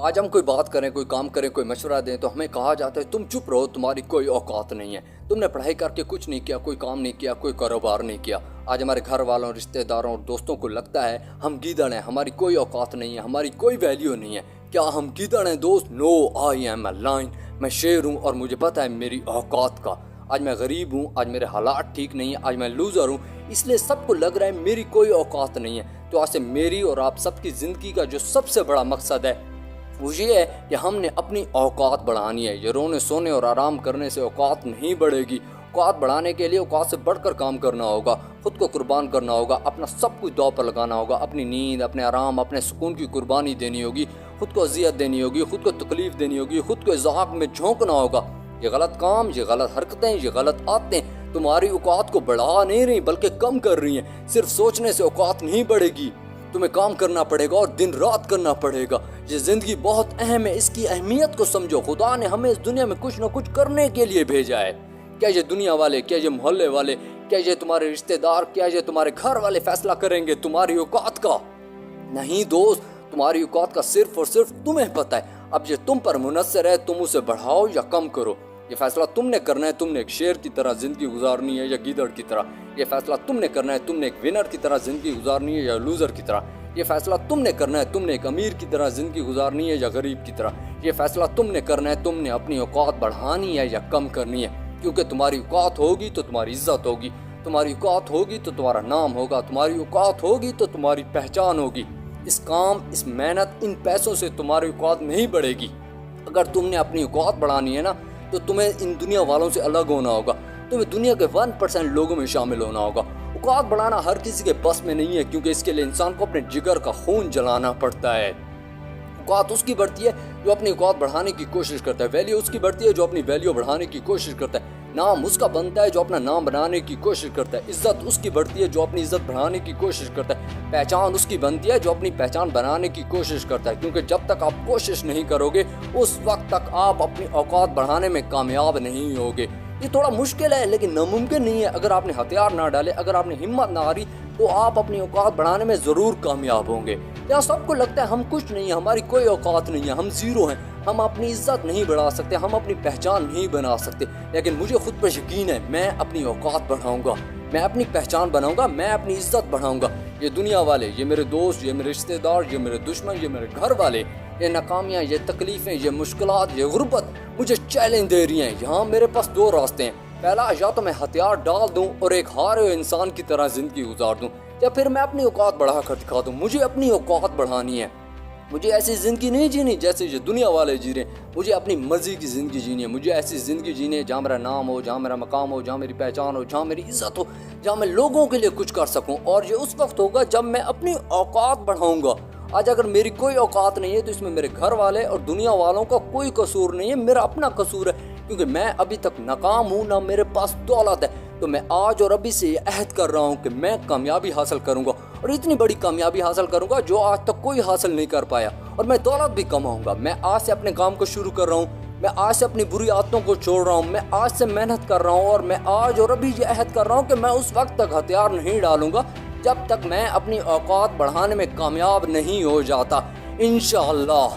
آج ہم کوئی بات کریں، کوئی کام کریں، کوئی مشورہ دیں تو ہمیں کہا جاتا ہے تم چپ رہو، تمہاری کوئی اوقات نہیں ہے، تم نے پڑھائی کر کے کچھ نہیں کیا، کوئی کام نہیں کیا، کوئی کاروبار نہیں کیا۔ آج ہمارے گھر والوں، رشتہ داروں اور دوستوں کو لگتا ہے ہم گیدڑ ہیں، ہماری کوئی اوقات نہیں ہے، ہماری کوئی ویلیو نہیں ہے۔ کیا ہم گیدڑ ہیں دوست؟ نو، آئی ایم اے لائن۔ میں شیر ہوں اور مجھے پتہ ہے میری اوقات کا۔ آج میں غریب ہوں، آج میرے حالات ٹھیک نہیں ہیں، آج میں لوزر ہوں، اس لیے سب کو لگ رہا ہے میری کوئی اوقات نہیں ہے۔ تو آج سے میری اور آپ سب کی زندگی کا جو سب سے بڑا مقصد ہے وہ یہ ہے کہ ہم نے اپنی اوقات بڑھانی ہے۔ یہ رونے سونے اور آرام کرنے سے اوقات نہیں بڑھے گی۔ اوقات بڑھانے کے لیے اوقات سے بڑھ کر کام کرنا ہوگا، خود کو قربان کرنا ہوگا، اپنا سب کچھ داؤ پر لگانا ہوگا، اپنی نیند، اپنے آرام، اپنے سکون کی قربانی دینی ہوگی، خود کو اذیت دینی ہوگی، خود کو تکلیف دینی ہوگی، خود کو ازعاج میں جھونکنا ہوگا۔ یہ غلط کام، یہ غلط حرکتیں، یہ غلط عادتیں تمہاری اوقات کو بڑھا نہیں رہی بلکہ کم کر رہی ہیں۔ صرف سوچنے سے اوقات نہیں بڑھے گی، تمہیں کام کرنا پڑے گا اور دن رات کرنا پڑے گا۔ یہ زندگی بہت اہم ہے، اس کی اہمیت کو سمجھو۔ خدا نے ہمیں اس دنیا میں کچھ نہ کچھ کرنے کے لیے بھیجا ہے۔ کیا یہ دنیا والے، کیا یہ محلے والے، کیا یہ تمہارے رشتہ دار، کیا یہ تمہارے گھر والے فیصلہ کریں گے تمہاری اوقات کا؟ نہیں دوست، تمہاری اوقات کا صرف اور صرف تمہیں پتہ ہے۔ اب یہ تم پر منحصر ہے، تم اسے بڑھاؤ یا کم کرو۔ یہ فیصلہ تم نے کرنا ہے، تم نے ایک شیر کی طرح زندگی گزارنی ہے یا گیدڑ کی طرح۔ یہ فیصلہ تم نے کرنا ہے، تم نے ایک ونر کی طرح زندگی گزارنی ہے یا لوزر کی طرح۔ یہ فیصلہ تم نے کرنا ہے، تم نے ایک امیر کی طرح زندگی گزارنی ہے یا غریب کی طرح۔ یہ فیصلہ تم نے کرنا ہے، تم نے اپنی اوقات بڑھانی ہے یا کم کرنی ہے۔ کیونکہ تمہاری اوقات ہوگی تو تمہاری عزت ہوگی، تمہاری اوقات ہوگی تو تمہارا نام ہوگا، تمہاری اوقات ہوگی تو تمہاری پہچان ہوگی۔ اس کام، اس محنت، ان پیسوں سے تمہاری اوقات نہیں بڑھے گی۔ اگر تم نے اپنی اوقات بڑھانی ہے نا تو تمہیں ان دنیا والوں سے الگ ہونا ہوگا، تمہیں دنیا کے 1% لوگوں میں شامل ہونا ہوگا۔ اوقات بڑھانا ہر کسی کے بس میں نہیں ہے، کیونکہ اس کے لیے انسان کو اپنے جگر کا خون جلانا پڑتا ہے۔ اوقات اس کی بڑھتی ہے جو اپنی اوقات بڑھانے کی کوشش کرتا ہے، ویلیو اس کی بڑھتی ہے جو اپنی ویلیو بڑھانے کی کوشش کرتا ہے، نام اس کا بنتا ہے جو اپنا نام بنانے کی کوشش کرتا ہے، عزت اس کی بڑھتی ہے جو اپنی عزت بڑھانے کی کوشش کرتا ہے، پہچان اس کی بنتی ہے جو اپنی پہچان بنانے کی کوشش کرتا ہے۔ کیونکہ جب تک آپ کوشش نہیں کرو گے اس وقت تک آپ اپنی اوقات بڑھانے میں کامیاب نہیں ہوگے۔ یہ تھوڑا مشکل ہے لیکن ناممکن نہیں ہے۔ اگر آپ نے ہتھیار نہ ڈالے، اگر آپ نے ہمت نہ ہاری تو آپ اپنی اوقات بڑھانے میں ضرور کامیاب ہوں گے۔ یہاں سب کو لگتا ہے ہم کچھ نہیں ہیں، ہماری کوئی اوقات نہیں ہے، ہم زیرو ہیں، ہم اپنی عزت نہیں بڑھا سکتے، ہم اپنی پہچان نہیں بنا سکتے۔ لیکن مجھے خود پر یقین ہے، میں اپنی اوقات بڑھاؤں گا، میں اپنی پہچان بناؤں گا، میں اپنی عزت بڑھاؤں گا۔ یہ دنیا والے، یہ میرے دوست، یہ میرے رشتہ دار، یہ میرے دشمن، یہ میرے گھر والے، یہ ناکامیاں، یہ تکلیفیں، یہ مشکلات، یہ غربت مجھے چیلنج دے رہی ہیں۔ یہاں میرے پاس دو راستے ہیں، پہلا یا تو میں ہتھیار ڈال دوں اور ایک ہارے ہوئے انسان کی طرح زندگی گزار دوں، یا پھر میں اپنی اوقات بڑھا کر دکھا دوں۔ مجھے اپنی اوقات بڑھانی ہے، مجھے ایسی زندگی نہیں جینی جیسے یہ دنیا والے جی رہے ہیں، مجھے اپنی مرضی کی زندگی جینی ہے۔ مجھے ایسی زندگی جینی ہے جہاں میرا نام ہو، جہاں میرا مقام ہو، جہاں میری پہچان ہو، جہاں میری عزت ہو، جہاں میں لوگوں کے لیے کچھ کر سکوں، اور یہ اس وقت ہوگا جب میں اپنی اوقات بڑھاؤں گا۔ آج اگر میری کوئی اوقات نہیں ہے تو اس میں میرے گھر والے اور دنیا والوں کا کوئی قصور نہیں ہے، میرا اپنا قصور ہے، کیونکہ میں ابھی تک ناکام ہوں، نہ میرے پاس دولت ہے۔ تو میں آج اور ابھی سے یہ عہد کر رہا ہوں کہ میں کامیابی حاصل کروں گا، اور اتنی بڑی کامیابی حاصل کروں گا جو آج تک کوئی حاصل نہیں کر پایا، اور میں دولت بھی کماؤں گا۔ میں آج سے اپنے کام کو شروع کر رہا ہوں، میں آج سے اپنی بری عادتوں کو چھوڑ رہا ہوں، میں آج سے محنت کر رہا ہوں، اور میں آج اور ابھی یہ عہد کر رہا ہوں کہ میں اس وقت تک ہتھیار نہیں ڈالوں گا جب تک میں اپنی اوقات بڑھانے میں کامیاب نہیں ہو جاتا۔ انشاءاللہ۔